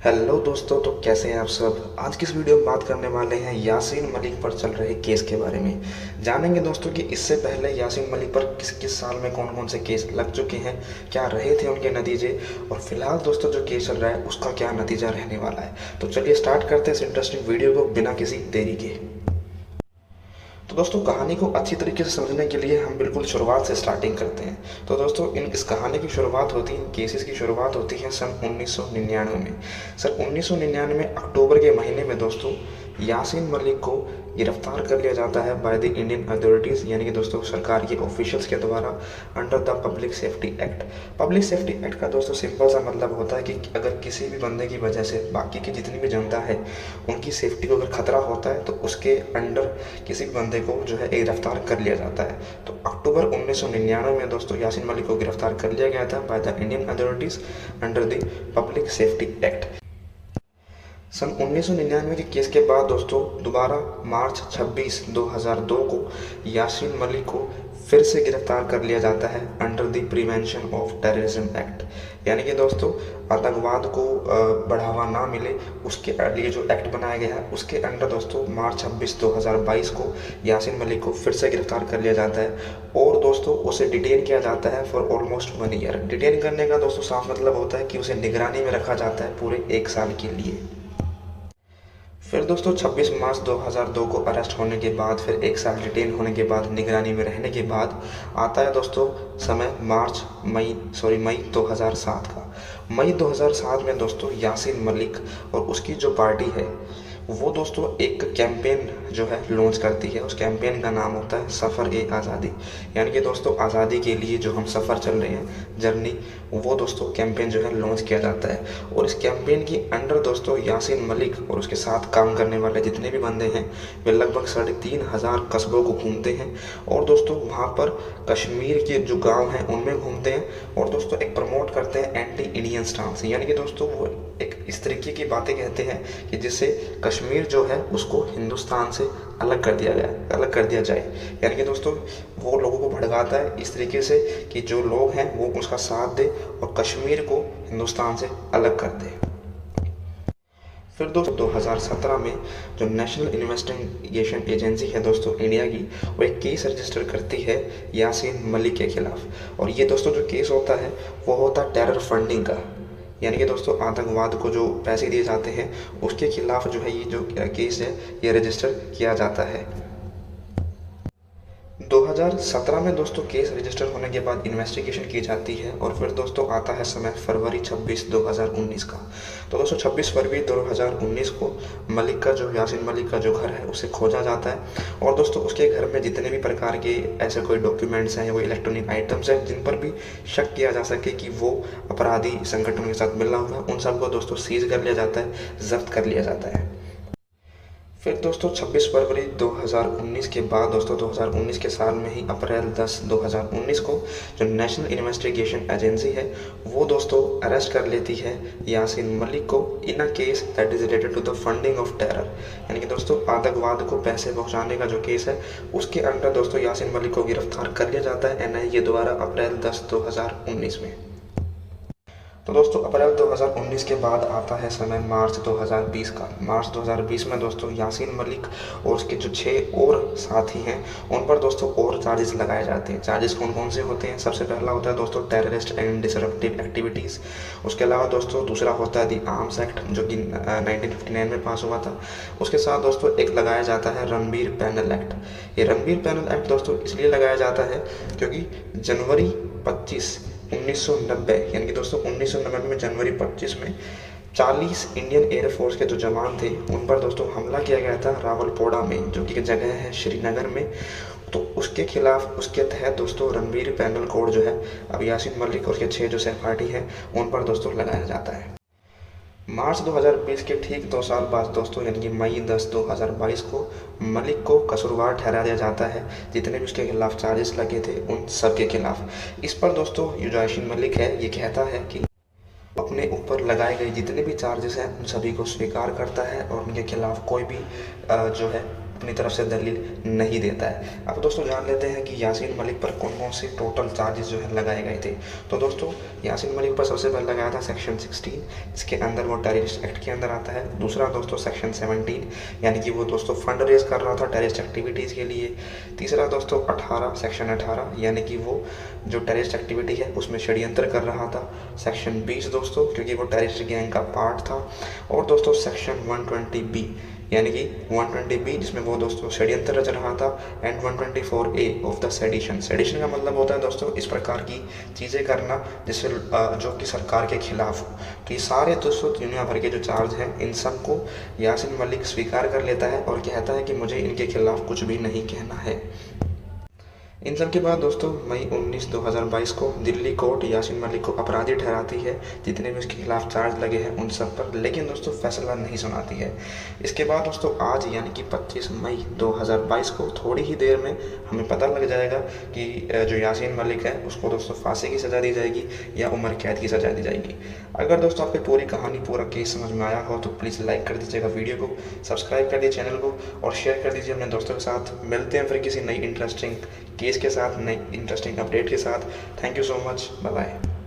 Hello दोस्तों, तो कैसे हैं आप सब। आज की इस वीडियो में बात करने वाले हैं यासीन मलिक पर चल रहे केस के बारे में। जानेंगे दोस्तों कि इससे पहले यासीन मलिक पर किस किस साल में कौन कौन से केस लग चुके हैं, क्या रहे थे उनके नतीजे, और फिलहाल दोस्तों जो केस चल रहा है उसका क्या नतीजा रहने वाला है। तो चलिए स्टार्ट करते हैं इस इंटरेस्टिंग वीडियो को बिना किसी देरी के। तो दोस्तों कहानी को अच्छी तरीके से समझने के लिए हम बिल्कुल शुरुआत से स्टार्टिंग करते हैं। तो दोस्तों इस कहानी की शुरुआत होती है, इन केसेस की शुरुआत होती है सन 1999 में। सन 1999 अक्टूबर के महीने में दोस्तों यासीन मलिक को गिरफ्तार कर लिया जाता है बाय द इंडियन अथॉरिटीज़, यानी कि दोस्तों सरकार के ऑफिशियल्स के द्वारा under the public safety act. Public safety act का दोस्तों सिंपल सा मतलब होता है कि अगर किसी भी बंदे की वजह से बाकी की जितनी भी जनता है उनकी सेफ्टी को अगर खतरा होता है तो उसके अंडर किसी भी बंदे को जो है गिरफ्तार कर लिया जाता है। तो अक्टूबर 1999 में दोस्तों यासीन मलिक को गिरफ्तार कर लिया गया था by the Indian authorities under the public safety act. सन 1999 के केस के बाद दोस्तों दोबारा मार्च 26, 2002 को यासीन मलिक को फिर से गिरफ्तार कर लिया जाता है under the prevention of terrorism act, यानी कि दोस्तों आतंकवाद को बढ़ावा ना मिले उसके लिए जो एक्ट बनाया गया है उसके अंडर दोस्तों मार्च 26, 2022 को यासीन मलिक को फिर से गिरफ्तार कर लिया जाता है और दोस्तों उसे डिटेन किया जाता है फॉर ऑलमोस्ट 1 ईयर। डिटेन करने का दोस्तों साफ मतलब होता है कि उसे निगरानी में रखा जाता है पूरे 1 साल के लिए। फिर दोस्तों 26 मार्च 2002 को अरेस्ट होने के बाद फिर 1 साल डिटेन होने के बाद निगरानी में रहने के बाद आता है दोस्तों समय मई 2007 का। मई 2007 में दोस्तों यासीन मलिक और उसकी जो पार्टी है वो दोस्तों एक कैंपेन जो है लॉन्च करती है। उस कैंपेन का नाम होता है सफ़र ए आज़ादी, यानी कि दोस्तों आज़ादी के लिए जो हम सफ़र चल रहे हैं जर्नी, वो दोस्तों कैंपेन जो है लॉन्च किया जाता है। और इस कैंपेन के अंडर दोस्तों यासीन मलिक और उसके साथ काम करने वाले जितने भी बंदे हैं वे लगभग 3,500 कस्बों को घूमते हैं और दोस्तों वहाँ पर कश्मीर के जो गाँव हैं उनमें घूमते हैं और दोस्तों एक प्रमोट करते हैं एंटी इंडियन स्टांस, यानी कि दोस्तों वो एक इस तरीके की बातें कहते हैं कि जिससे कश्मीर जो है उसको हिंदुस्तान से अलग कर दिया जाए, यानी कि दोस्तों वो लोगों को भड़काता है इस तरीके से कि जो लोग हैं वो उसका साथ दे और कश्मीर को हिंदुस्तान से अलग कर दे। फिर दोस्तों 2017 में जो नेशनल इन्वेस्टिगेशन एजेंसी है दोस्तों इंडिया की, वो एक केस रजिस्टर करती है यासीन मलिक के खिलाफ। और ये दोस्तों जो केस होता है वो होता है टेरर फंडिंग का, यानी कि दोस्तों आतंकवाद को जो पैसे दिए जाते हैं उसके खिलाफ जो है ये जो केस है ये रजिस्टर किया जाता है। 2017 में दोस्तों केस रजिस्टर होने के बाद इन्वेस्टिगेशन की जाती है और फिर दोस्तों आता है समय फरवरी 26, 2019 का। तो दोस्तों 26 फरवरी 2019 को यासीन मलिक का जो घर है उसे खोजा जाता है और दोस्तों उसके घर में जितने भी प्रकार के ऐसे कोई डॉक्यूमेंट्स हैं, वो इलेक्ट्रॉनिक आइटम्स हैं जिन पर भी शक किया जा सके कि वो अपराधी संगठन के साथ मिला हुआ है, उन सबको दोस्तों सीज कर लिया जाता है, जब्त कर लिया जाता है। फिर दोस्तों 26 फरवरी 2019 के बाद दोस्तों 2019 के साल में ही अप्रैल 10, 2019 को जो नेशनल इन्वेस्टिगेशन एजेंसी है वो दोस्तों अरेस्ट कर लेती है यासीन मलिक को in a case that is related to the funding of terror, यानी कि दोस्तों आतंकवाद को पैसे पहुंचाने का जो केस है उसके अंडर दोस्तों यासीन मलिक को गिरफ्तार कर लिया जाता है एनआईए द्वारा अप्रैल 10, 2019 में। तो दोस्तों अप्रैल 2019 के बाद आता है समय मार्च 2020 का। मार्च 2020 में दोस्तों यासीन मलिक और उसके जो 6 और साथी हैं उन पर दोस्तों और चार्जेस लगाए जाते हैं। चार्जेस कौन कौन से होते हैं? सबसे पहला होता है दोस्तों टेररिस्ट एंड डिसरप्टिव एक्टिविटीज़। उसके अलावा दोस्तों दूसरा होता है दी आर्म्स एक्ट जो कि 1959 में पास हुआ था। उसके साथ दोस्तों एक लगाया जाता है रणबीर पैनल एक्ट। ये रणबीर पैनल एक्ट दोस्तों इसलिए लगाया जाता है क्योंकि जनवरी 25, 1990 यानी कि दोस्तों 1990 में जनवरी 25 में 40 इंडियन एयरफोर्स के जो जवान थे उन पर दोस्तों हमला किया गया था रावलपोड़ा में, जो कि जगह है श्रीनगर में। तो उसके खिलाफ उसके तहत दोस्तों रणबीर पैनल कोड जो है अब यासीन मलिक और उसके 6 जो सहपाठी हैं उन पर दोस्तों लगाया जाता है। मार्च 2020 के ठीक 2 साल बाद दोस्तों यानी कि मई 10, 2022 को मलिक को कसूरवार ठहरा दिया जाता है। जितने भी उसके खिलाफ चार्जेस लगे थे उन सब के खिलाफ। इस पर दोस्तों यासीन मलिक है ये कहता है कि अपने ऊपर लगाए गए जितने भी चार्जेस हैं उन सभी को स्वीकार करता है और उनके खिलाफ कोई भी जो है अपनी तरफ से दलील नहीं देता है। अब दोस्तों जान लेते हैं कि यासीन मलिक पर कौन कौन से टोटल चार्जेस जो है लगाए गए थे। तो दोस्तों यासीन मलिक पर सबसे पहले लगाया था सेक्शन 16, इसके अंदर वो टेररिस्ट एक्ट के अंदर आता है। दूसरा दोस्तों सेक्शन 17, यानी कि वो दोस्तों फंड रेज कर रहा था टेररिस्ट एक्टिविटीज़ के लिए। तीसरा दोस्तों 18, सेक्शन 18, यानी कि वो जो टेररिस्ट एक्टिविटी है उसमें षड्यंत्र कर रहा था। सेक्शन 20 दोस्तों, क्योंकि वो टेररिस्ट गैंग का पार्ट था। और दोस्तों सेक्शन 120B, यानी कि 120B जिसमें वो दोस्तों षड्यंत्र रच रहा था। And 124A of the sedition. Sedition का मतलब होता है दोस्तों इस प्रकार की चीज़ें करना जिससे जो कि सरकार के खिलाफ हो। तो ये सारे दोस्तों दुनिया भर के जो चार्ज हैं इन सब को यासीन मलिक स्वीकार कर लेता है और कहता है कि मुझे इनके खिलाफ कुछ भी नहीं कहना है। इन सब के बाद दोस्तों मई 19, 2022 को दिल्ली कोर्ट यासीन मलिक को अपराधी ठहराती है जितने भी उसके खिलाफ चार्ज लगे हैं उन सब पर, लेकिन दोस्तों फैसला नहीं सुनाती है। इसके बाद दोस्तों आज यानी कि 25 मई 2022 को थोड़ी ही देर में हमें पता लग जाएगा कि जो यासीन मलिक है उसको दोस्तों फांसी की सज़ा दी जाएगी या उम्र कैद की सज़ा दी जाएगी। अगर दोस्तों आपकी पूरी कहानी पूरा केस समझ में आया हो तो प्लीज़ लाइक कर दीजिएगा वीडियो को, सब्सक्राइब कर दीजिए चैनल को और शेयर कर दीजिए अपने दोस्तों के साथ। मिलते हैं फिर किसी नई इंटरेस्टिंग केस के साथ, नई इंटरेस्टिंग अपडेट के साथ। Thank you so much, bye bye.